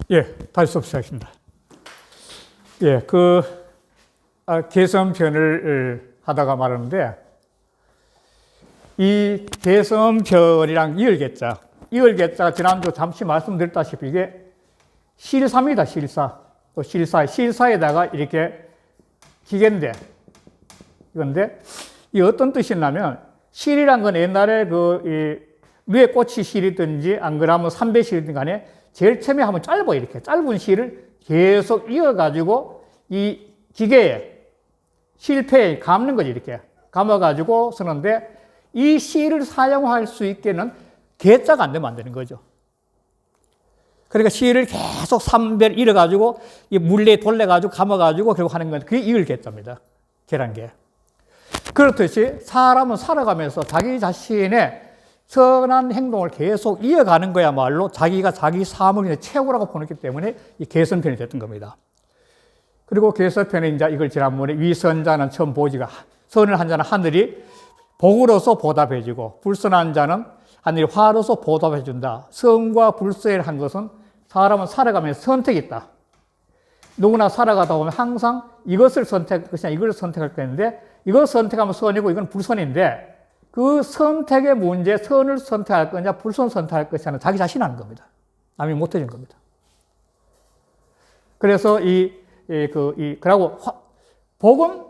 예, 다시 수업 시작합니다. 예, 개성편을 하다가 말하는데, 이 개성편이랑 이을개자가 지난주 잠시 말씀드렸다시피 이게 실사입니다, 실사. 또 실사에다가 이렇게 기계인데, 이건데, 이 어떤 뜻이냐면, 실이란 건 옛날에 누에 꽃이 실이든지, 안 그러면 삼배 실이든 간에, 제일 처음에 하면 짧아요, 이렇게. 짧은 실을 계속 이어가지고, 이 기계에, 실패에 감는 거지, 이렇게. 감아가지고 쓰는데, 이 실을 사용할 수 있게는 개자가 안 되면 안 되는 거죠. 그러니까 실을 계속 3배를 이어가지고, 이 물레에 돌려가지고, 감아가지고, 그리고 하는 건 그게 이을개자입니다. 계란계. 그렇듯이 사람은 살아가면서 자기 자신의 선한 행동을 계속 이어가는 거야말로 자기가 자기 삶을 최고라고 보기 때문에 이 개선편이 됐던 겁니다. 그리고 개선편에 이제 이걸 지난번에 위선자는 처음 보지가, 선을 한 자는 하늘이 복으로서 보답해주고, 불선한 자는 하늘이 화로서 보답해준다. 선과 불선을 한 것은 사람은 살아가면서 선택이 있다. 누구나 살아가다 보면 항상 이것을 선택할 것이냐, 이걸 선택할 것인데, 이걸 선택하면 선이고, 이건 불선인데, 그 선택의 문제, 선을 선택할 거냐, 불선 선택할 것이냐는 자기 자신이 하는 겁니다. 남이 못 해준 겁니다. 그래서 그러고, 복은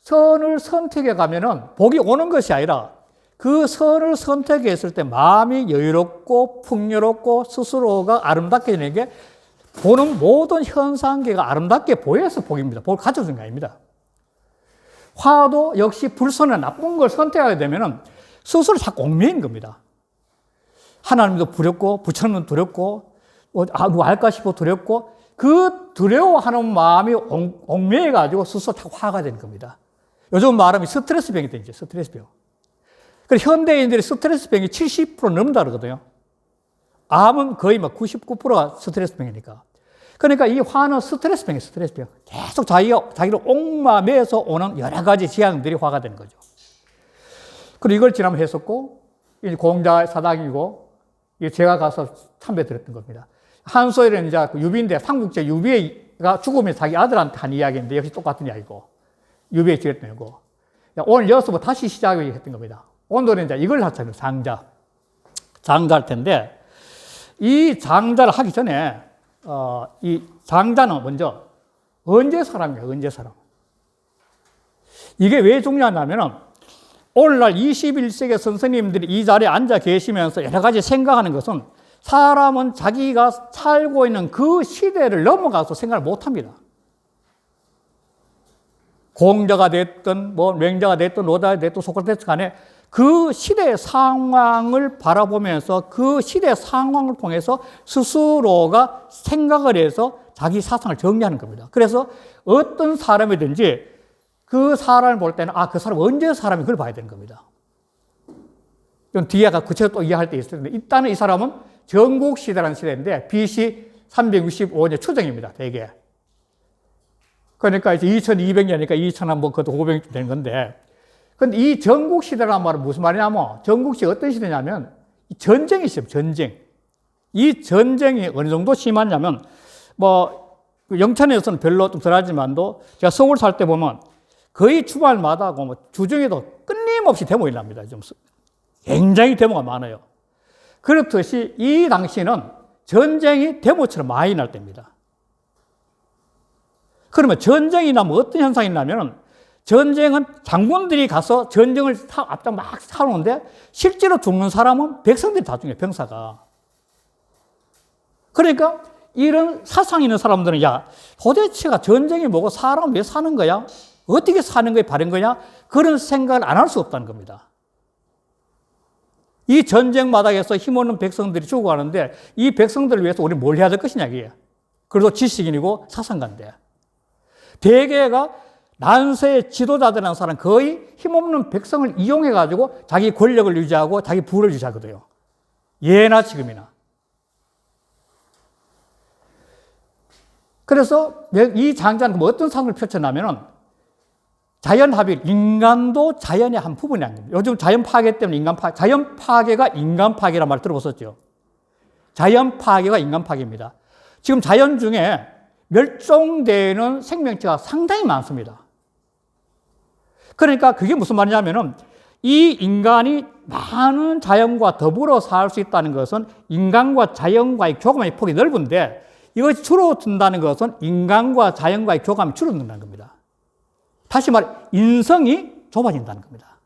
선을 선택해 가면은 복이 오는 것이 아니라 그 선을 선택했을 때 마음이 여유롭고 풍요롭고 스스로가 아름답게 되는 게 보는 모든 현상계가 아름답게 보여서 복입니다. 복을 가져준 게 아닙니다. 화도 역시 불선은 나쁜 걸 선택하게 되면은 스스로 자꾸 얽매인 겁니다. 하나님도 두렵고, 부처님도 두렵고, 누가 알까 싶어 두렵고, 그 두려워하는 마음이 얽매여가지고 스스로 자꾸 화가 되는 겁니다. 요즘 말하면 스트레스병이 되죠, 스트레스병. 그래서 현대인들이 스트레스병이 70% 넘는다 그러거든요. 암은 거의 막 99%가 스트레스병이니까. 그러니까 이 화는 스트레스병이에요, 스트레스병. 계속 자기를 옥마매서 오는 여러 가지 지향들이 화가 되는 거죠. 그리고 이걸 지난번 했었고, 이제 공자 사당이고, 제가 가서 참배 들었던 겁니다. 한소일은 이제 유비인데, 삼국지 유비가 죽으면 자기 아들한테 한 이야기인데, 역시 똑같은 이야기고, 유비에 지었던 거고. 오늘 여기서부터 다시 시작했던 겁니다. 오늘은 이제 이걸 하잖아요, 장자할 텐데, 이 장자를 하기 전에, 이 장자는 먼저 언제 사람이에요, 언제 사람. 이게 왜 중요하냐면은, 오늘날 21세기 선생님들이 이 자리에 앉아 계시면서 여러 가지 생각하는 것은 사람은 자기가 살고 있는 그 시대를 넘어가서 생각을 못 합니다. 공자가 됐든, 맹자가 됐든, 노자가 됐든, 소크라테스 간에 그 시대의 상황을 바라보면서 그 시대의 상황을 통해서 스스로가 생각을 해서 자기 사상을 정리하는 겁니다. 그래서 어떤 사람이든지 그 사람을 볼 때는 그 사람 언제 사람이 그걸 봐야 되는 겁니다. 좀 뒤에 구체적으로 또 이해할 때 있을 텐데, 일단은 이 사람은 전국시대라는 시대인데 BC 365년 추정입니다, 대개. 그러니까 이제 2200년이니까 2000한 그것도 500년 되는 건데, 근데 이 전국시대라는 말은 무슨 말이냐면, 전국시대 어떤 시대냐면, 전쟁이 있어요, 전쟁. 이 전쟁이 어느 정도 심하냐면, 영천에서는 별로 좀 덜하지만도, 제가 서울 살 때 보면, 거의 주말마다 주중에도 끊임없이 데모가 일납니다. 좀 굉장히 데모가 많아요. 그렇듯이 이 당시는 전쟁이 데모처럼 많이 날 때입니다. 그러면 전쟁이 나면 어떤 현상이 나면, 전쟁은 장군들이 가서 전쟁을 앞장 막 사오는데 실제로 죽는 사람은 백성들이 다 죽여요, 병사가. 그러니까 이런 사상 있는 사람들은 도대체가 전쟁이 뭐고 사람은 왜 사는 거야? 어떻게 사는 거에 바른 거냐? 그런 생각을 안 할 수 없다는 겁니다. 이 전쟁 마당에서 힘없는 백성들이 죽어가는데 이 백성들을 위해서 우리는 뭘 해야 될 것이냐, 이게. 그래도 지식인이고 사상가인데. 대개가 난세의 지도자들이라는 사람은 거의 힘없는 백성을 이용해가지고 자기 권력을 유지하고 자기 부를 유지하거든요. 예나 지금이나. 그래서 이 장자는 어떤 상을 펼쳐나면은 자연합일, 인간도 자연의 한 부분이 아닙니다. 요즘 자연 파괴 때문에 자연 파괴가 인간 파괴라는 말 들어보셨죠? 자연 파괴가 인간 파괴입니다. 지금 자연 중에 멸종되는 생명체가 상당히 많습니다. 그러니까 그게 무슨 말이냐면은 이 인간이 많은 자연과 더불어 살 수 있다는 것은 인간과 자연과의 교감의 폭이 넓은데 이것이 줄어든다는 것은 인간과 자연과의 교감이 줄어든다는 겁니다. 다시 말해 인성이 좁아진다는 겁니다.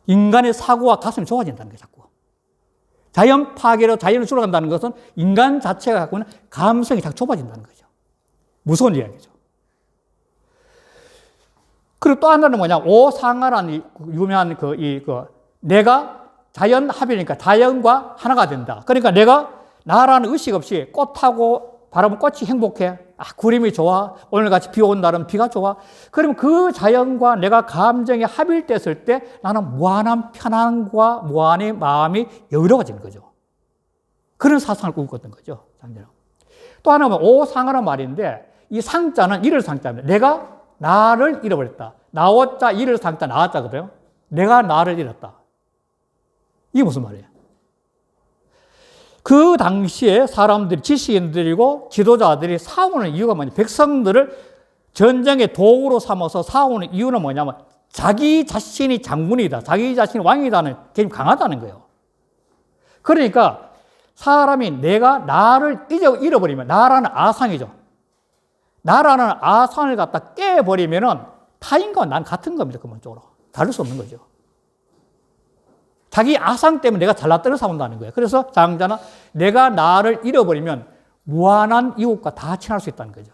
인간의 사고와 가슴이 좁아진다는 거예요. 자꾸. 자연 파괴로 자연을 줄어간다는 것은 인간 자체가 갖고 있는 감성이 자꾸 좁아진다는 거죠. 무서운 이야기죠. 그리고 또 하나는 뭐냐, 오상하라는 유명한 내가 자연 합이니까 자연과 하나가 된다. 그러니까 내가 나라는 의식 없이 꽃하고 바라보면 꽃이 행복해. 구름이 좋아. 오늘같이 비 온 날은 비가 좋아. 그러면 그 자연과 내가 감정이 합일됐을 때 나는 무한한 편안과 무한의 마음이 여유로워지는 거죠. 그런 사상을 꾸고 있던 거죠. 또 하나는 오상하란 말인데 이 상자는 잃을 상자입니다. 내가 나를 잃어버렸다. 나왔자 잃을 상자 나왔자거든요. 내가 나를 잃었다. 이게 무슨 말이에요? 그 당시에 사람들이, 지식인들이고 지도자들이 싸우는 이유가 뭐냐? 백성들을 전쟁의 도구로 삼아서 싸우는 이유는 뭐냐면 자기 자신이 장군이다. 자기 자신이 왕이다는 개념이 강하다는 거예요. 그러니까 사람이 내가 나를 잃어버리면 나라는 아상이죠. 나라는 아상을 갖다 깨버리면은 타인과 난 같은 겁니다. 근본적으로. 다를 수 없는 거죠. 자기 아상 때문에 내가 잘났다고 싸운다는 거예요. 그래서 장자는 내가 나를 잃어버리면 무한한 이웃과 다 친할 수 있다는 거죠.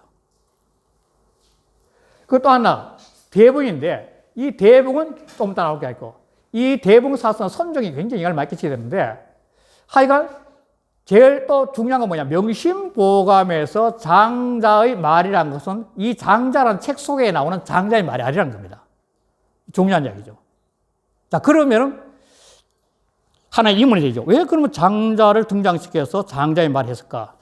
그것도 하나, 대붕인데 이 대붕은 좀 이따 나올 게 있고 이 대붕 사상은 선종이 굉장히 영향을 많이 끼치게 되는데 하여간 제일 또 중요한 건 뭐냐, 명심보감에서 장자의 말이라는 것은 이 장자라는 책 속에 나오는 장자의 말이 아니라는 겁니다. 중요한 이야기죠. 자, 그러면은 하나의 의문이 되죠. 왜 그러면 장자를 등장시켜서 장자의 말을 했을까?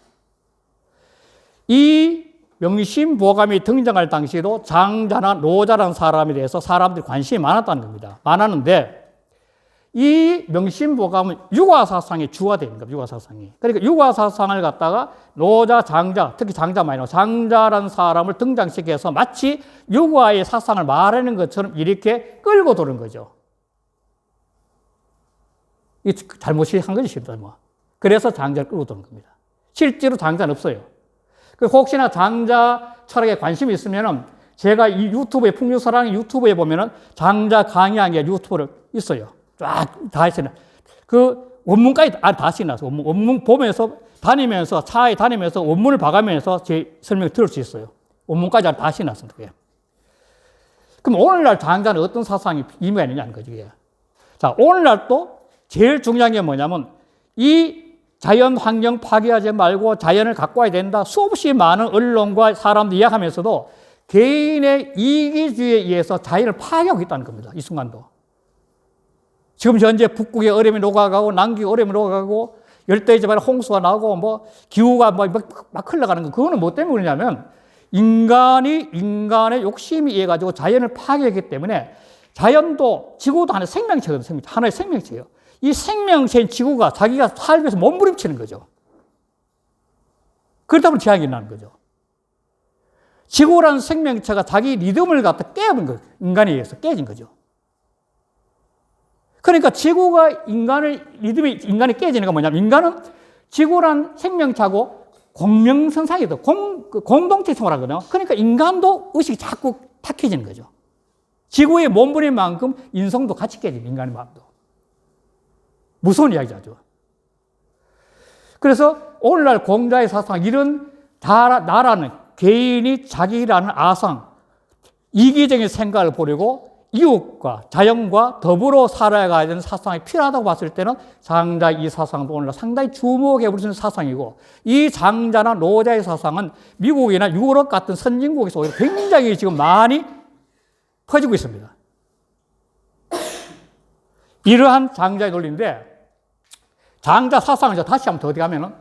이 명심보감이 등장할 당시에도 장자나 노자라는 사람에 대해서 사람들이 관심이 많았다는 겁니다. 많았는데 이 명심보감은 육아사상의 주가 되는 겁니다. 육아사상이. 그러니까 육아사상을 갖다가 노자, 장자, 특히 장자 많이 나와요. 장자라는 사람을 등장시켜서 마치 육아의 사상을 말하는 것처럼 이렇게 끌고 도는 거죠. 이 잘못이 한 것이십니다. 뭐. 그래서 장자를 끌고 도는 겁니다. 실제로 장자는 없어요. 혹시나 장자 철학에 관심이 있으면은 제가 이 유튜브에, 풍류사랑의 유튜브에 보면은 장자 강의한 게 유튜브를 있어요. 쫙 다 했어요. 그 원문까지 다 써놨어요. 원문 보면서 다니면서, 차에 다니면서 원문을 봐가면서 제 설명을 들을 수 있어요. 원문까지 다 써놨습니다. 그럼 오늘날 장자는 어떤 사상이 의미가 있느냐는 거죠. 자, 오늘날 또 제일 중요한 게 뭐냐면 이 자연 환경 파괴하지 말고 자연을 가꿔야 된다. 수없이 많은 언론과 사람들이 이야기하면서도 개인의 이기주의에 의해서 자연을 파괴하고 있다는 겁니다. 이 순간도. 지금 현재 북극의 얼음이 녹아가고 남극의 얼음이 녹아가고 열대지방에 홍수가 나고 뭐 기후가 막 흘러가는 거, 그거는 뭐 때문에 그러냐면 인간의 욕심에 의해 가지고 자연을 파괴했기 때문에 자연도, 지구도 하나의 생명체거든요. 하나의 생명체예요. 이 생명체인 지구가 자기가 살기 위해서 몸부림치는 거죠. 그러다 보니 재앙이 나는 거죠. 지구라는 생명체가 자기 리듬을 갖다 깨버린 거예요. 인간에 의해서 깨진 거죠. 그러니까 지구가 인간이 깨지는 건 뭐냐면 인간은 지구란 생명체하고 공명선상이다. 공동체 생활하거든요. 그러니까 인간도 의식이 자꾸 탁해지는 거죠. 지구의 몸부림 만큼 인성도 같이 깨집니다. 인간의 마음도. 무서운 이야기죠. 그래서 오늘날 공자의 사상, 이런 나라는 개인이 자기라는 아상, 이기적인 생각을 버리고 이웃과 자연과 더불어 살아가야 되는 사상이 필요하다고 봤을 때는 장자 이 사상도 오늘날 상당히 주목해 볼 수 있는 사상이고, 이 장자나 노자의 사상은 미국이나 유럽 같은 선진국에서 굉장히 지금 많이 퍼지고 있습니다. 이러한 장자의 논리인데, 장자 사상을 다시 한번 더 어디 가면은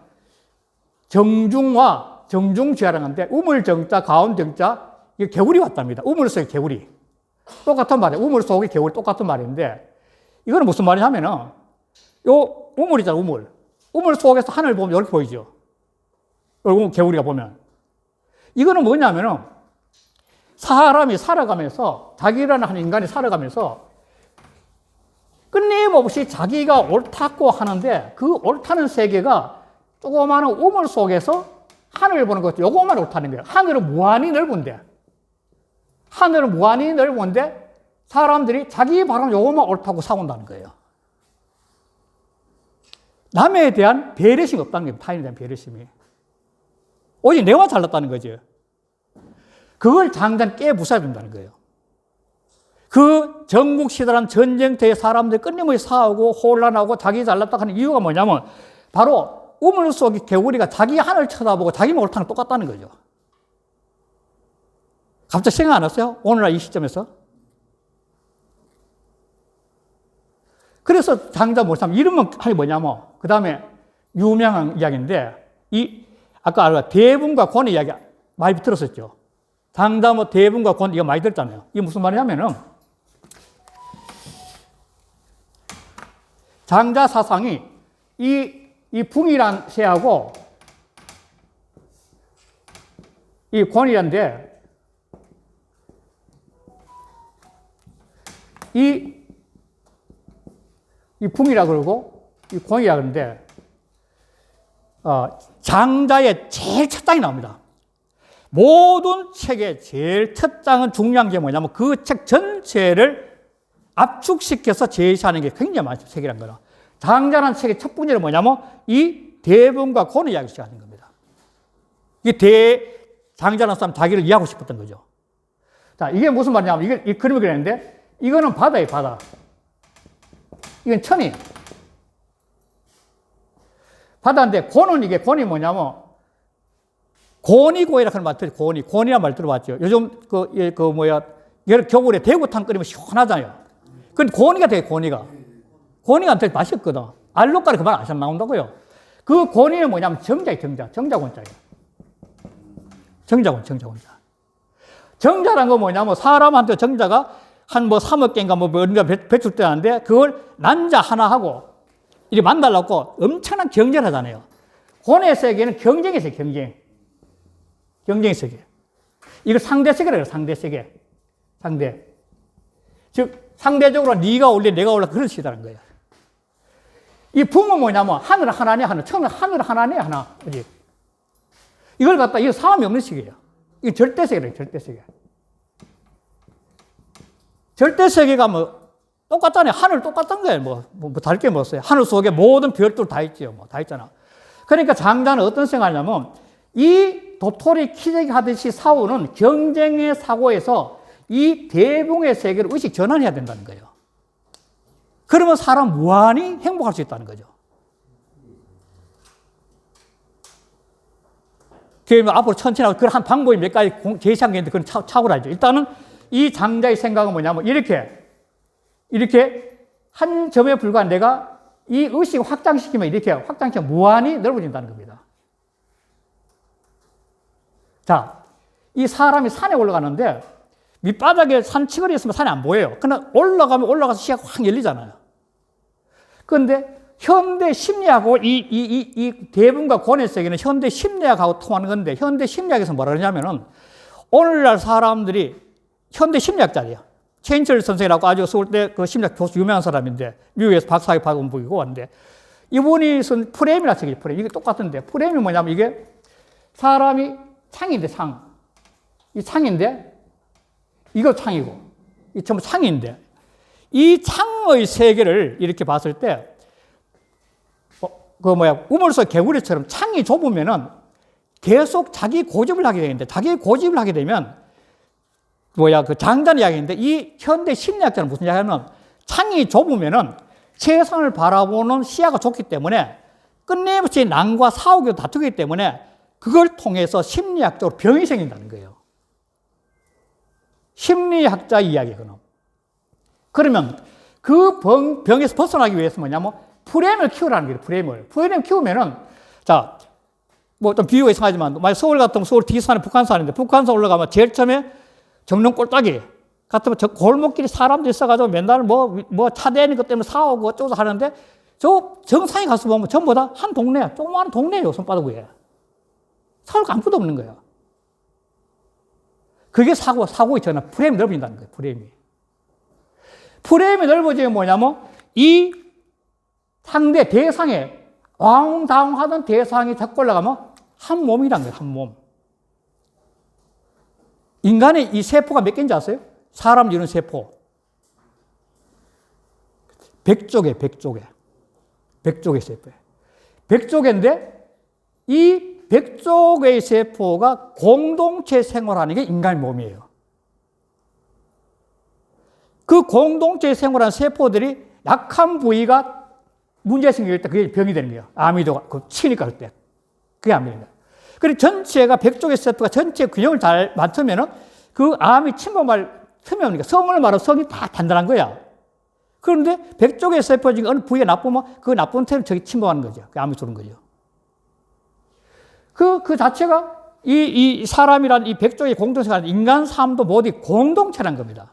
정중화, 정중지화라는 건데, 우물정자, 가운정자, 이게 개구리 왔답니다. 우물 속의 개구리. 똑같은 말이에요. 우물 속의 개구리 똑같은 말인데, 이거는 무슨 말이냐면은, 요 우물이잖아, 우물. 우물 속에서 하늘 보면 이렇게 보이죠. 개구리가 보면. 이거는 뭐냐면은 사람이 살아가면서, 자기라는 한 인간이 살아가면서 끊임없이 자기가 옳다고 하는데 그 옳다는 세계가 조그마한 우물 속에서 하늘을 보는 것도 요것만 옳다는 거예요. 하늘은 무한히 넓은데, 하늘은 무한히 넓은데 사람들이 자기 바람 요것만 옳다고 사온다는 거예요. 남에 대한 배려심이 없다는 거예요. 타인에 대한 배려심이. 오직 내가 잘났다는 거죠. 그걸 장자는 깨부숴야 된다는 거예요. 그 전국시대란 전쟁터에 사람들이 끊임없이 싸우고 혼란하고 자기 잘났다 하는 이유가 뭐냐면 바로 우물 속의 개구리가 자기 하늘 쳐다보고 자기만 옳다는 똑같다는 거죠. 갑자기 생각 안 났어요? 오늘날 이 시점에서? 그래서 장자 못삼 이름은 뭐냐면 그 다음에 유명한 이야기인데 아까 대분과 권의 이야기 많이 들었었죠. 장자 대분과 권 이거 많이 들었잖아요. 이게 무슨 말이냐면은 장자 사상이 이 붕이란 새하고 이 권이란데 이 붕이라 그러고 이 권이라 그러는데 장자의 제일 첫 장이 나옵니다. 모든 책의 제일 첫 장은 중요한 게 뭐냐면 그 책 전체를 압축시켜서 제시하는 게 굉장히 많죠. 책이란 거는. 장자라는 책의 첫 분야는 뭐냐면 이 대분과 권의 이야기를 시작하는 겁니다. 장자라는 사람 자기를 이해하고 싶었던 거죠. 자, 이게 무슨 말이냐면 이 그림을 그렸는데 이거는 바다예요, 바다. 이건 천이에요. 바다인데 권이 뭐냐면 권이고이라는 말 들어봤죠. 권이란 말 들어봤죠. 요즘 겨울에 대구탕 끓이면 시원하잖아요. 근데 권이가 되게 권이가 되게 맛있거든. 알록가루 그 말 안 나온다고요. 그 권이는 뭐냐면 정자예요, 정자권자예요. 정자권자. 정자란 건 뭐냐면 사람한테 정자가 한 3억 개인가 뭔가 배출되는데 그걸 난자 하나 하고 이렇게 만나려고 엄청난 경쟁을 하잖아요. 권의 세계는 경쟁의 세계, 경쟁의 세계. 이걸 상대 세계라고 해요, 상대 세계. 즉, 상대적으로 네가 올래, 내가 올라 그런 식이라는 거예요. 이 붕은 뭐냐면 하늘 하나네, 하나. 처음에 하늘 하나네, 하나. 그지? 이걸 갖다, 이거 사람이 없는 식이에요. 이게 절대세계래요, 절대세계. 절대세계가 똑같다네. 하늘 똑같은 거예요. 다를 게 없어요. 하늘 속에 모든 별들 다 있지요. 다 있잖아. 그러니까 장자는 어떤 생각하냐면 이 도토리 키재기 하듯이 싸우는 경쟁의 사고에서 이 대붕의 세계를 의식 전환해야 된다는 거예요. 그러면 사람 무한히 행복할 수 있다는 거죠. 그러면 앞으로 천천히 하고 한 방법이 몇 가지 제시한 게 있는데 그건 차고라죠. 일단은 이 장자의 생각은 뭐냐면 이렇게 한 점에 불과한 내가 이 의식을 확장시키면 이렇게 확장시키면 무한히 넓어진다는 겁니다. 자, 이 사람이 산에 올라가는데 밑바닥에 산치거리 있으면 산이 안 보여요. 그러나 올라가서 시야가 확 열리잖아요. 그런데 현대 심리학하고 이 대분과 권의 세계는 현대 심리학하고 통하는 건데 현대 심리학에서 뭐라 그러냐면은 오늘날 사람들이 현대 심리학자예요. 체인철 선생이라고 아주 서울대 그 심리학 교수 유명한 사람인데 미국에서 박사학위 받은 분이고 왔는데 이분이 쓴 프레임이라는 책이에요. 프레임. 이게 똑같은데 프레임이 뭐냐면 이게 사람이 창인데 이 창인데 이거 창이고 이 전부 창인데 이 창의 세계를 이렇게 봤을 때 우물 속 개구리처럼 창이 좁으면은 계속 자기 고집을 하게 되는데 자기 고집을 하게 되면 그 장단 이야기인데 이 현대 심리학자는 무슨 이야기냐면 창이 좁으면은 세상을 바라보는 시야가 좁기 때문에 끝내없이 남과 싸우기도 다투기 때문에 그걸 통해서 심리학적으로 병이 생긴다는 거예요. 심리학자 이야기거든. 그러면 그 병에서 벗어나기 위해서 뭐냐면 프레임을 키우라는 거예요. 프레임을 키우면은 자, 좀 비유가 이상하지만 만약 서울 같으면 서울 뒷산에 북한산인데 북한산 올라가면 제일 처음에 정릉 꼴딱이 같으면 저 골목길에 사람들이 있어가지고 맨날 차 대는 것 때문에 싸우고 어쩌고 하는데 저 정상에 가서 보면 전부 다 한 동네, 조그마한 동네예요. 손바닥 위에. 사고가 아무것도 없는 거야. 그게 사고의 전환, 프레임이 넓어진다는 거예요, 프레임이. 프레임이 넓어지면 뭐냐면, 이 상대 대상에, 왕다웅 하던 대상이 자꾸 올라가면 한 몸이란 거예요, 한 몸. 인간의 이 세포가 몇 개인지 아세요? 사람 이루는 세포. 100조개, 100조개. 100조개 세포예요. 100조개인데, 이 100조개의 세포가 공동체 생활하는 게 인간의 몸이에요. 그 공동체 생활하는 세포들이 약한 부위가 문제 생길 때 그게 병이 되는 거예요. 아미도가 치니까 할 때. 그게 암이 되는 거예요. 그리고 전체가 100조개 세포가 전체 균형을 잘 맞추면은 그 암이 침범할 틈이 없으니까 성을 말하면 성이 다 단단한 거야. 그런데 100조개 세포 중에 어느 부위에 나쁘면 그 나쁜 틈을 저기 침범하는 거죠. 그 암이 들어오는 거죠. 그 자체가 이 사람이란 이 100조개 공동체가 인간 삶도 모두 공동체라는 겁니다.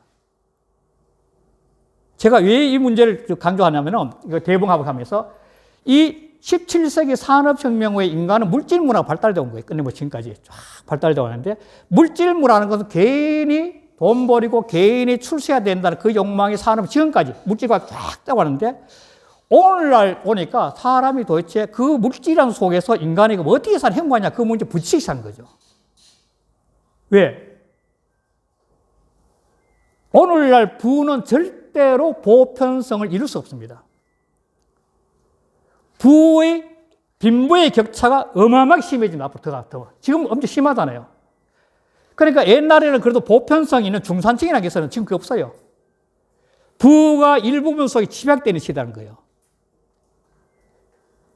제가 왜 이 문제를 강조하냐면은 이거 대봉합을 하면서 이 17세기 산업혁명 후에 인간은 물질 문화가 발달되어 온 거예요. 끝내면 지금까지 쫙 발달되어 왔는데 물질 문화라는 것은 개인이 돈 벌이고 개인이 출세해야 된다는 그 욕망이 산업 지금까지 물질과 쫙 따왔는데 오늘날 보니까 사람이 도대체 그 물질이라는 속에서 인간이 어떻게 살아 행복하냐 그 문제 부딪히기 시작한 거죠. 왜? 오늘날 부는 절대로 보편성을 이룰 수 없습니다. 빈부의 격차가 어마어마하게 심해진다. 앞으로 더. 지금 엄청 심하잖아요. 그러니까 옛날에는 그래도 보편성 있는 중산층이라는 게서는 지금 그게 없어요. 부가 일부분 속에 집약되는 시대라는 거예요.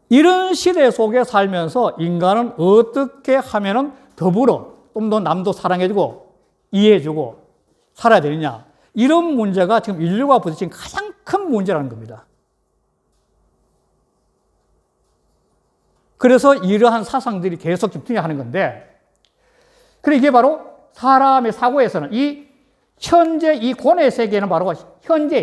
이런 시대 속에 살면서 인간은 어떻게 하면은 더불어 좀 더 남도 사랑해주고 이해해주고 살아야 되느냐. 이런 문제가 지금 인류가 부딪힌 가장 큰 문제라는 겁니다. 그래서 이러한 사상들이 계속 집중하는 건데, 그래 이게 바로 사람의 사고에서는 이 현재 이 고뇌 세계는 바로 현재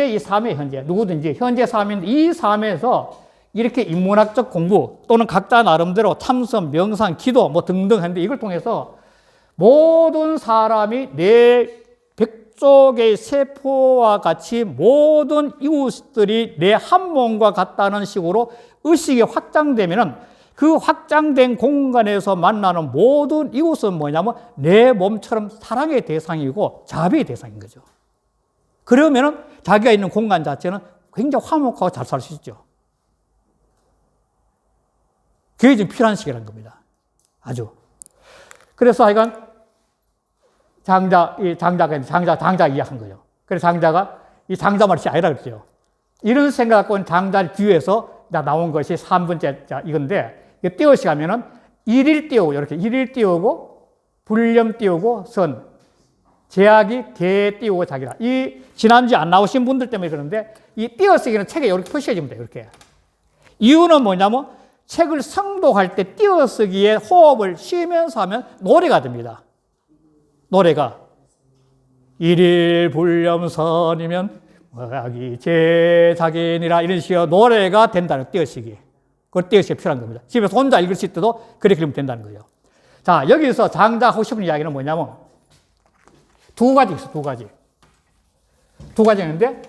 이 삶의 현재, 누구든지 현재 삶인데 이 삶에서 이렇게 인문학적 공부 또는 각자 나름대로 탐험, 명상, 기도 뭐 등등 하는데 이걸 통해서 모든 사람이 내 백족의 세포와 같이 모든 이웃들이 내 한 몸과 같다는 식으로 의식이 확장되면은 그 확장된 공간에서 만나는 모든 이웃은 뭐냐면 내 몸처럼 사랑의 대상이고 자비의 대상인 거죠. 그러면은 자기가 있는 공간 자체는 굉장히 화목하고 잘 살 수 있죠. 그게 지금 필요한 시기라는 겁니다. 아주. 그래서 하여간 장자 이야기한 거예요. 그래서 장자가 이 장자 말이 아니라 그랬죠. 이런 생각 갖고 온 장자를 비유해서 나온 것이 3번째 이건데, 이거 띄워서 가면은 일일 띄우고, 이렇게 일일 띄우고, 불념 띄우고, 선. 제약이 개 띄우고 자기라. 이 지난주에 안 나오신 분들 때문에 그러는데, 이 띄어쓰기는 책에 이렇게 표시해주면 돼요, 이렇게. 이유는 뭐냐면, 책을 성독할 때 띄어쓰기에 호흡을 쉬면서 하면 노래가 됩니다. 노래가. 일일 불념선이면 뭐야기 제자기니라 이런 식으로 노래가 된다는 띄어쓰기. 그걸 띄어쓰기 필요한 겁니다. 집에서 혼자 읽을 때도 그렇게 그리면 된다는 거예요. 자, 여기서 장자 하고 싶은 이야기는 뭐냐면 두 가지 있어, 두 가지. 두 가지 있는데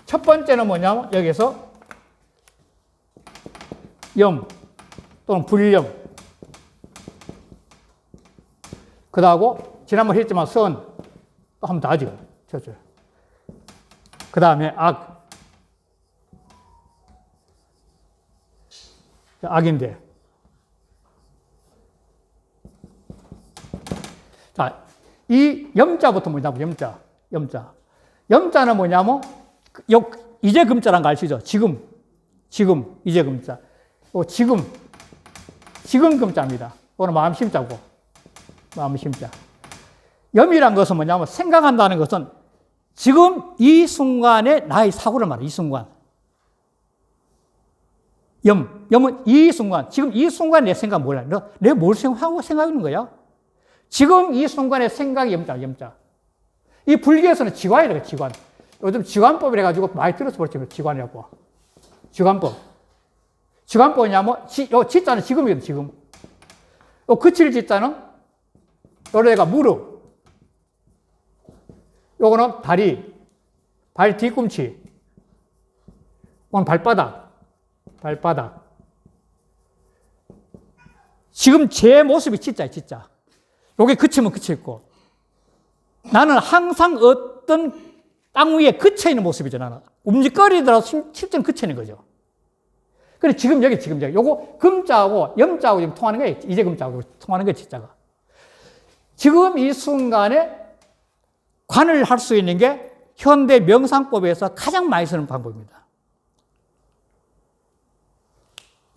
첫 번째는 뭐냐면 여기서 염 또는 불염. 그 다음에 지난번 했지만 선 또 한 번 더 하죠. 그 다음에 악. 악인데. 자, 이 염자부터 뭐냐면 염자. 염자는 뭐냐면 이제 금자란 거 아시죠? 지금 이제 금자. 지금 금자입니다. 오늘 마음 심자고. 마음 심자. 염이란 것은 뭐냐면 생각한다는 것은 지금 이 순간에 나의 사고를 말해. 이 순간. 염은 이 순간. 지금 이 순간에 내 생각 몰라. 내가 뭘 생각하고 생각하는 거야? 지금 이 순간에 생각이 염자. 이 불교에서는 지관이라고 해요, 지관. 요즘 지관법이라 가지고 많이 들어서 그렇지, 지관이라고. 지관법. 지관법이냐면, 지자는 지금이거든, 지금. 또 그칠 짓자는 요래가 무릎, 요거는 다리, 발 뒤꿈치, 오늘 발바닥. 지금 제 모습이 진짜야, 진짜. 요게 그치면 그쳐 있고. 나는 항상 어떤 땅 위에 그쳐 있는 모습이죠, 나는. 움직거리더라도 실제는 그쳐 있는 거죠. 그래, 지금 여기. 요거 금자하고 염자하고 지금 통하는 거예요. 이제 금자하고 통하는 거예요, 진짜가. 지금 이 순간에 관을 할 수 있는 게 현대 명상법에서 가장 많이 쓰는 방법입니다.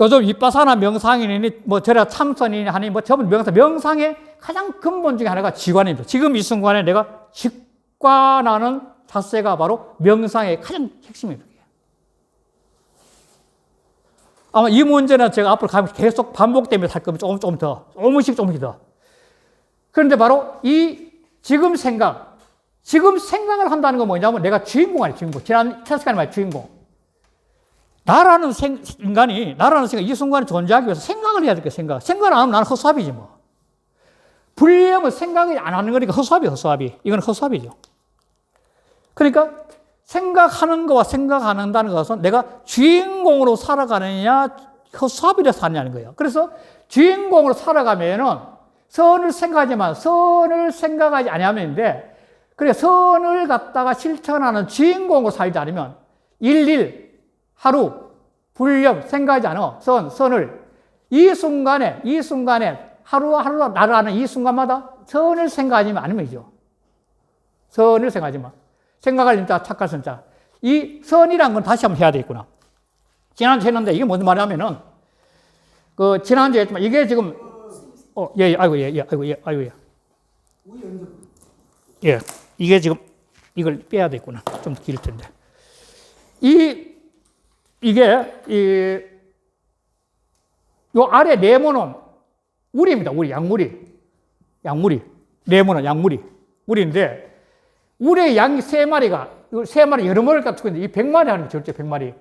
요즘 윗바사나 명상이니, 저라 참선이니 하니, 전부 명상의 가장 근본 중에 하나가 지관입니다. 지금 이 순간에 내가 직관하는 자세가 바로 명상의 가장 핵심입니다. 아마 이 문제는 제가 앞으로 가면 계속 반복되면서 할 겁니다. 조금씩 더. 그런데 바로 이 지금 생각을 한다는 건 뭐냐면 내가 주인공 아니에요, 주인공. 지난 시간에 말한 주인공. 나라는 인간이 이 순간에 존재하기 위해서 생각을 해야 될 거야, 생각. 생각을 안 하면 나는 허수아비지, 뭐. 불리하면 생각을 안 하는 거니까 허수아비. 이건 허수아비죠. 그러니까 생각하는 거와 생각 안 한다는 것은 내가 주인공으로 살아가느냐, 허수아비로 사느냐는 거예요. 그래서 주인공으로 살아가면은 선을 생각하지 아니하면인데, 그래, 선을 갖다가 실천하는 주인공으로 살지 않으면, 하루, 불념, 생각하지 않아. 선을. 이 순간에, 하루하루 나라는 이 순간마다 선을 생각하지 않으면이죠. 선을 생각하지 마. 생각할 인자, 착할 선자. 이 선이란 건 다시 한번 해야 되겠구나. 지난주에 했는데 이게 무슨 말이냐면은, 지난주에 했지만 이게 지금, 이게 지금 이걸 빼야 되겠구나. 좀 길 텐데. 요 아래 네모는 우리입니다. 양무리. 네모는 양무리. 물인데, 우리의 양이 세 마리가 여러 마리를 갖추고 있는데, 이 100마리 하는 게 절대 100마리.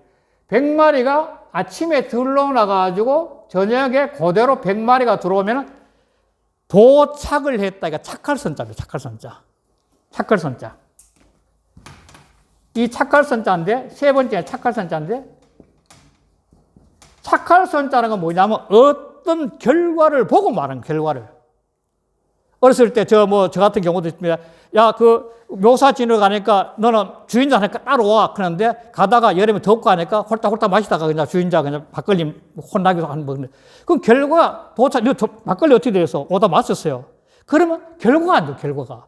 100마리가 아침에 들러나가지고, 저녁에 그대로 100마리가 들어오면 도착을 했다. 그러니까 착할 선자입니다. 착할 선자. 이 착할 선자인데, 세 번째 착할 선자인데, 착할 선자는 건 뭐냐면 어떤 결과를 보고 말하는 결과를. 어렸을 때 저 같은 경우도 있습니다. 야, 묘사 지나러 가니까 너는 주인장 하니까 따라와. 그러는데 가다가 여름에 덥고 하니까 홀딱 마시다가 그냥 주인장 그냥 막걸리 혼나기도 하는 거. 그럼 결과 막걸리 어떻게 돼서 오다 마셨어요. 그러면 결과가 안 좋아,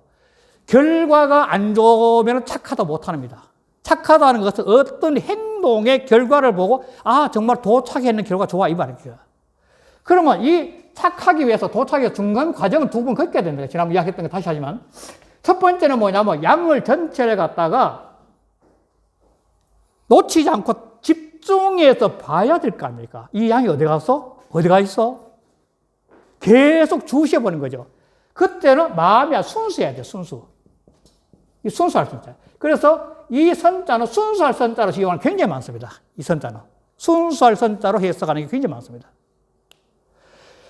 결과가 안 좋으면 착하다 못합니다. 착하다는 것은 어떤 행동의 결과를 보고 정말 도착했는 결과가 좋아, 이 말이죠. 그러면 이 착하기 위해서 도착의 중간 과정은 두 번 겪게 됩니다. 지난번 이야기했던 거 다시 하지만, 첫 번째는 뭐냐면 양을 전체를 갖다가 놓치지 않고 집중해서 봐야 될 거 아닙니까? 이 양이 어디가 있어? 계속 주시해보는 거죠. 그때는 마음이 순수해야 돼요, 이 순수할 선자. 그래서 이 선자는 순수할 선자로 지용하는 게 굉장히 많습니다. 이 선자는. 순수할 선자로 해석하는 게 굉장히 많습니다.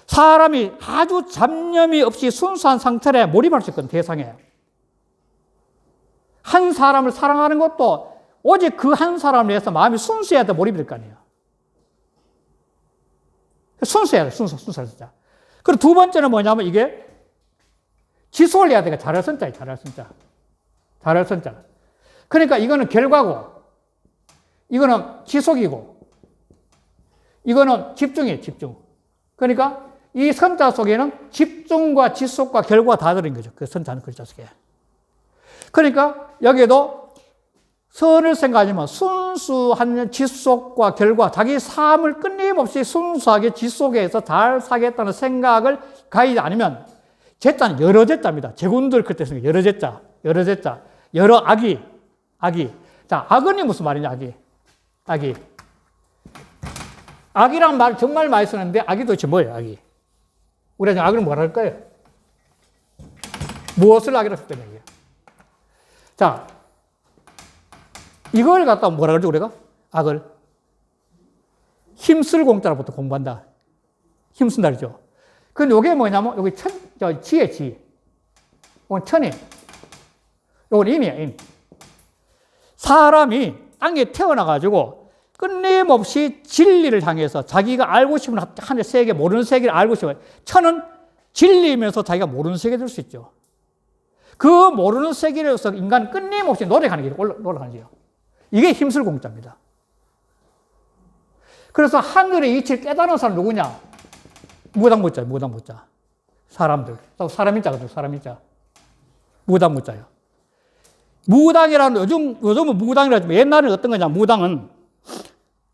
사람이 아주 잡념이 없이 순수한 상태에 몰입할 수 있거든, 대상에. 한 사람을 사랑하는 것도 오직 그 한 사람을 위해서 마음이 순수해야 돼 몰입이 될 거 아니에요. 순수해야 돼, 순수할 선자. 그리고 두 번째는 뭐냐면 이게 지속을 해야 돼. 잘할 선자예요, 잘할 선자. 그러니까 이거는 결과고, 이거는 지속이고, 이거는 집중이에요, 집중. 그러니까 이 선자 속에는 집중과 지속과 결과가 다 들어있는 거죠. 그 선자는 글자 속에. 그러니까 여기에도 선을 생각하지만 순수한 지속과 결과, 자기 삶을 끊임없이 순수하게 지속해서 잘 살겠다는 생각을 가지지 않으면, 제자는 여러 제자입니다. 제군들 그때 쓰는 여러 제자, 여러 악이. 자, 악은이 무슨 말이냐, 악이. 악이라는 말 정말 많이 쓰는데, 악이 도대체 뭐예요, 악이? 우리가 악을 뭐라 할까요? 무엇을 악이라고 했다는 얘기예요? 자, 이걸 갖다가 뭐라 그러죠, 우리가? 악을. 힘쓸 공짜로부터 공부한다. 힘쓴다 그러죠. 근데 요게 뭐냐면, 여기 지에 지. 이건 천이에요. 이건 임이에요, 임. 사람이 땅에 태어나가지고 끊임없이 진리를 향해서 자기가 알고 싶은 하늘 세계, 모르는 세계를 알고 싶어요. 천은 진리면서 자기가 모르는 세계에 들 수 있죠. 그 모르는 세계에서 인간은 끊임없이 노력하는 게 올라가는 거예요. 이게 힘쓸 공짜입니다. 그래서 하늘의 이치를 깨달은 사람 누구냐? 무당무자예요, 무당무자. 사람들. 사람인자거든요, 사람인자. 무당무자예요. 무당이라는, 요즘은 무당이라 하지만 옛날에는 어떤 거냐, 무당은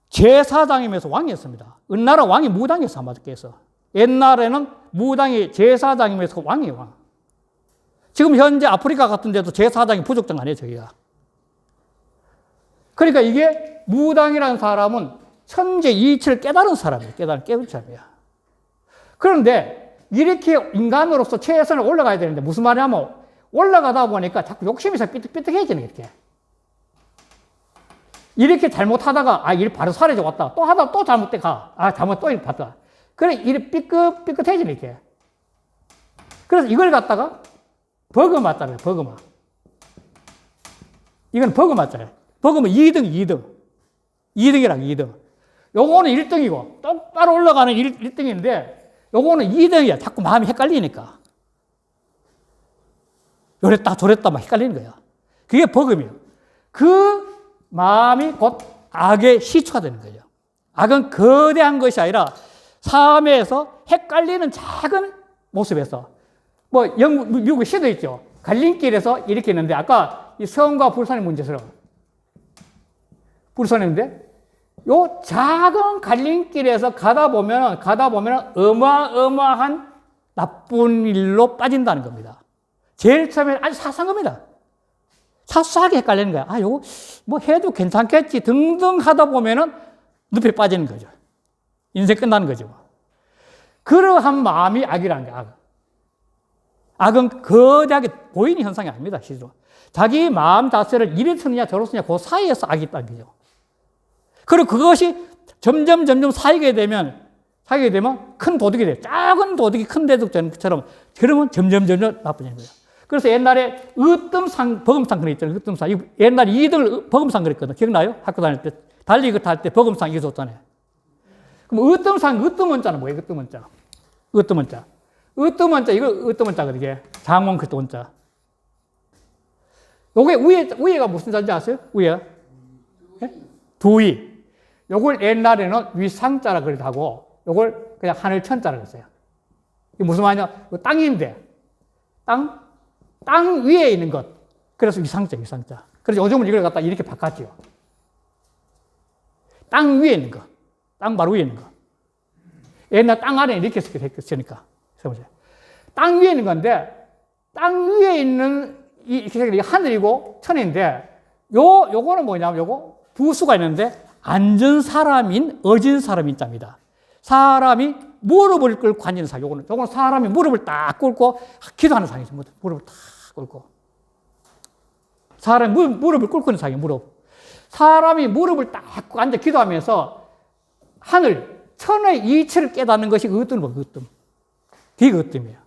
제사장이면서 왕이었습니다. 은나라 왕이 무당이었어, 아마도께서. 옛날에는 무당이 제사장이면서 왕이에요, 왕. 지금 현재 아프리카 같은 데도 제사장이 부족장 아니에요, 저기가. 그러니까 이게 무당이라는 사람은 천재 이치를 깨달은 사람이에요. 깨달은 사람이야. 그런데 이렇게 인간으로서 최선을 올라가야 되는데 무슨 말이냐면 올라가다 보니까 자꾸 욕심이 삐뚤삐뚤해지는 게 이렇게 잘못하다가 일 바로 사라져 왔다. 또 하다가 또 잘못돼 가. 잘못 또 이렇게 봤다. 그래, 이렇게 삐끗삐끗해지는 게. 그래서 이걸 갖다가 버그마자래요, 버그마. 이건 버그마자예요. 버그마 2등. 2등이랑 2등. 요거는 1등이고, 똑바로 올라가는 1등인데, 요거는 2등이야. 자꾸 마음이 헷갈리니까. 요랬다, 저랬다 막 헷갈리는 거야. 그게 버금이에요. 그 마음이 곧 악의 시초가 되는 거예요. 악은 거대한 것이 아니라 삶에서 헷갈리는 작은 모습에서 미국의 시도 있죠. 갈림길에서 이렇게 있는데 아까 이 성과 불선의 문제처럼 불선인데 요 작은 갈림길에서 가다 보면 어마어마한 나쁜 일로 빠진다는 겁니다. 제일 처음에 아주 사소한 겁니다. 사소하게 헷갈리는 거야. 요거 해도 괜찮겠지 등등 하다 보면은 늪에 빠지는 거죠. 인생 끝나는 거죠. 그러한 마음이 악이라는 거야, 악은 거대하게 보이는 현상이 아닙니다, 실제로. 자기 마음 자체를 이리 쓰느냐 저리 쓰느냐 그 사이에서 악이 있다는 거죠. 그리고 그것이 점점 쌓이게 되면 큰 도둑이 돼요. 작은 도둑이 큰 도둑처럼 그러면 점점 나빠지는 거예요. 그래서 옛날에 버금상 그런 있잖아요. 으뜸상. 옛날에 2등을 버금상 그랬거든. 기억나요? 학교 다닐 때. 달리기 탈 때 버금상 이거 줬잖아요. 그럼 으뜸문자는 뭐예요? 으뜸문자. 이거 으뜸문자거든요. 이게 장원 그뜸문자. 요게 위에가 무슨 자인지 아세요? 위에? 네? 두위. 요걸 옛날에는 위상자라 그러기도 하고, 요걸 그냥 하늘천자라 그랬어요. 이게 무슨 말이냐? 땅인데, 땅 위에 있는 것. 그래서 위상자. 그래서 요즘은 이걸 갖다 이렇게 바꿨죠. 땅 위에 있는 것. 땅 바로 위에 있는 것. 옛날 땅 안에 이렇게 했으니까. 땅 위에 있는 건데, 땅 위에 있는 이 하늘이고 천인데, 요거는 뭐냐면 요거 부수가 있는데, 앉은 사람인 어진 사람인 자입니다. 사람이 무릎을 꿇고 앉는 상. 요거는 사람이 무릎을 딱 꿇고 기도하는 상이죠. 무릎을 딱 꿇고. 사람이 무릎을 꿇고 있는 상이에요, 무릎. 사람이 무릎을 딱 앉아 기도하면서 천의 이치를 깨닫는 것이 으뜸이에요, 으뜸. 그게 으뜸이에요.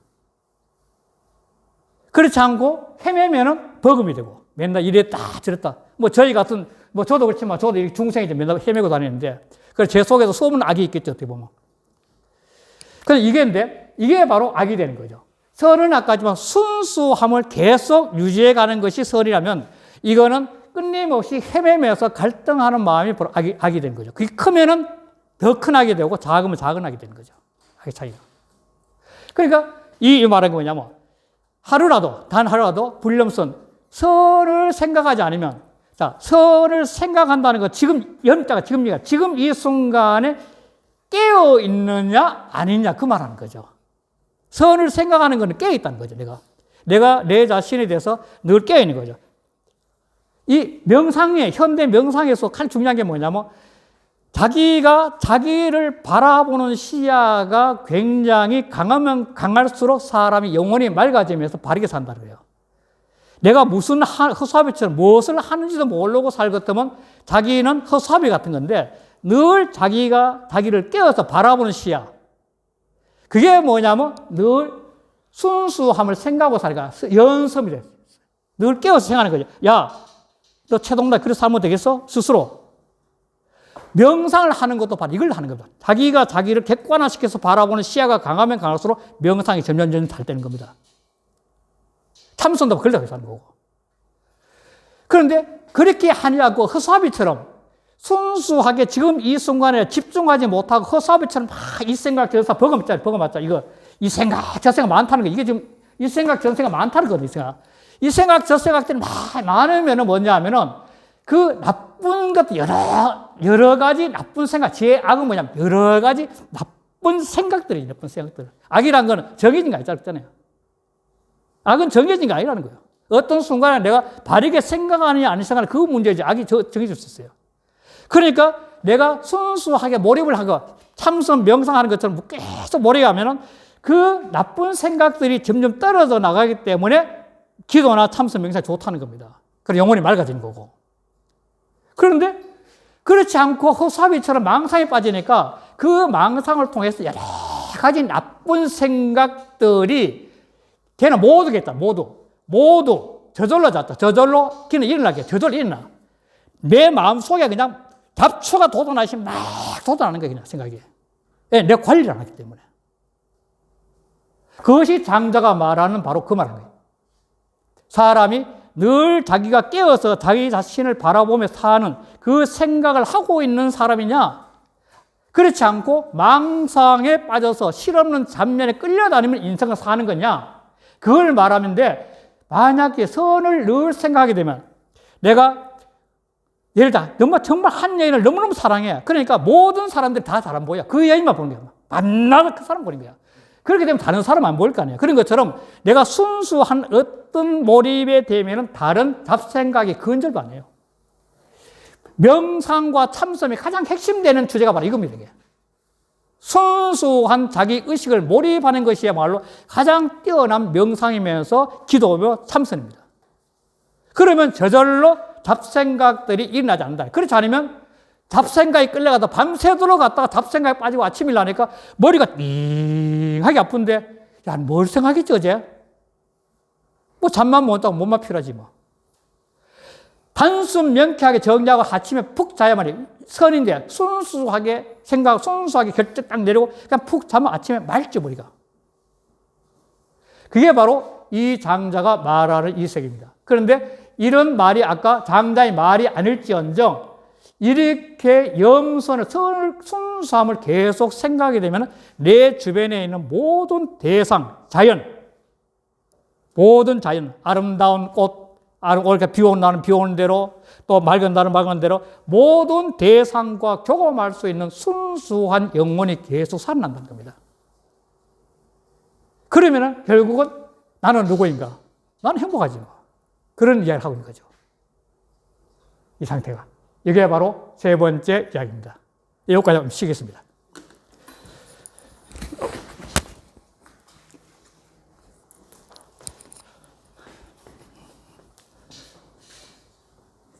그렇지 않고 헤매면은 버금이 되고 맨날 이랬다 저랬다. 저희 같은 저도 그렇지만 저도 중생이 맨날 헤매고 다니는데 그래서 제 속에서 소문 악이 있겠죠, 어떻게 보면. 그래서 이게 바로 악이 되는 거죠. 선은 아까지만 순수함을 계속 유지해 가는 것이 선이라면 이거는 끊임없이 헤매면서 갈등하는 마음이 바로 악이 되는 거죠. 그게 크면은 더 큰 악이 되고 작으면 작은 악이 되는 거죠. 악의 차이가. 그러니까 이 말은 뭐냐면 단 하루라도 불념선, 선을 생각하지 않으면 선을 생각한다는 건 지금 이 순간에 깨어 있느냐 아니냐 그 말하는 거죠. 선을 생각하는 것은 깨어 있다는 거죠. 내가 내 자신에 대해서 늘 깨어 있는 거죠. 이 현대 명상에서 가장 중요한 게 뭐냐면 자기가 자기를 바라보는 시야가 굉장히 강하면 강할수록 사람이 영혼이 맑아지면서 바르게 산다는 거예요. 내가 무슨 허수아비처럼 무엇을 하는지도 모르고 살겠다면 자기는 허수아비 같은 건데 늘 자기가 자기를 깨어서 바라보는 시야. 그게 뭐냐면 늘 순수함을 생각하고 살기가 연습이 됐어요. 늘 깨워서 생각하는 거죠. 야, 너 최동락 그렇게 살면 되겠어? 스스로. 명상을 하는 것도 바로 이걸 하는 겁니다. 자기가 자기를 객관화시켜서 바라보는 시야가 강하면 강할수록 명상이 점점 잘 되는 겁니다. 참선도 그러려고 해서 하는 거고. 그런데 그렇게 하냐고 허수아비처럼 순수하게 지금 이 순간에 집중하지 못하고 허수아비처럼 막 이 생각 저 생각 버금맞자 이거 이 생각 저 생각 많다는 거 이게 지금 이 생각 저 생각 많다는 거거든요. 이 생각 저 생각들이 많으면은 뭐냐 하면은 그 나쁜 것도 여러 가지 나쁜 생각 제 악은 뭐냐면 여러 가지 나쁜 생각들이 나쁜 생각들. 악이란 거는 정해진 거 아니잖아요. 악은 정해진 거 아니라는 거예요. 어떤 순간에 내가 바르게 생각하느냐 안 생각하느냐 그 문제지 악이 정해질 수 있어요. 그러니까 내가 순수하게 몰입을 하고 참선 명상하는 것처럼 계속 몰입하면은 그 나쁜 생각들이 점점 떨어져 나가기 때문에 기도나 참선 명상이 좋다는 겁니다. 그래서 영혼이 맑아지는 거고. 그런데 그렇지 않고 허수아비처럼 망상에 빠지니까 그 망상을 통해서 여러 가지 나쁜 생각들이 걔는 모두겠다. 모두 저절로 잤다. 저절로 걔는 일어나게. 저절로 일어나. 내 마음속에 그냥 잡초가 돋아나시 막 돋아나는 거야 그냥 생각이. 예, 내가 관리를 안 하기 때문에. 그것이 장자가 말하는 바로 그 말인 거예요. 사람이 늘 자기가 깨어서 자기 자신을 바라보며 사는 그 생각을 하고 있는 사람이냐? 그렇지 않고 망상에 빠져서 실없는 잡면에 끌려다니면 인생을 사는 거냐? 그걸 말하면 돼. 만약에 선을 늘 생각하게 되면 내가 예를 들어 정말 한 여인을 너무너무 사랑해. 그러니까 모든 사람들이 다 사람 보여. 그 여인만 보는 거야. 만나서 그 사람 보는 거야. 그렇게 되면 다른 사람 안 보일 거 아니에요. 그런 것처럼 내가 순수한 어떤 몰입에 되면 다른 잡생각이 근절도 안 해요. 명상과 참선이 가장 핵심되는 주제가 바로 이겁니다. 이게. 순수한 자기 의식을 몰입하는 것이야말로 가장 뛰어난 명상이면서 기도며 참선입니다. 그러면 저절로 잡생각들이 일어나지 않는다. 그렇지 않으면 잡생각이 끌려가다 밤새도록 갔다가 잡생각이 빠지고 아침에 일어나니까 머리가 띵하게 아픈데 야, 뭘 생각했지 어제? 뭐 잠만 못 자고 몸만 필요하지 뭐. 단순 명쾌하게 정리하고 아침에 푹 자야만 선인데 순수하게 생각, 순수하게 결정 딱 내리고 그냥 푹 자면 아침에 맑죠 머리가. 그게 바로 이 장자가 말하는 이색입니다. 그런데 이런 말이 아까 장자의 말이 아닐지언정 이렇게 염선을 순수함을 계속 생각하게 되면 내 주변에 있는 모든 대상, 모든 자연, 아름다운 꽃, 올게 비 오는 날은 비 오는 대로 또 맑은 날은 맑은 대로 모든 대상과 교감할 수 있는 순수한 영혼이 계속 살아난다는 겁니다. 그러면 결국은 나는 누구인가? 나는 행복하지 뭐. 그런 이야기를 하고 있는 거죠. 이 상태가. 이게 바로 세 번째 이야기입니다. 여기까지 쉬겠습니다.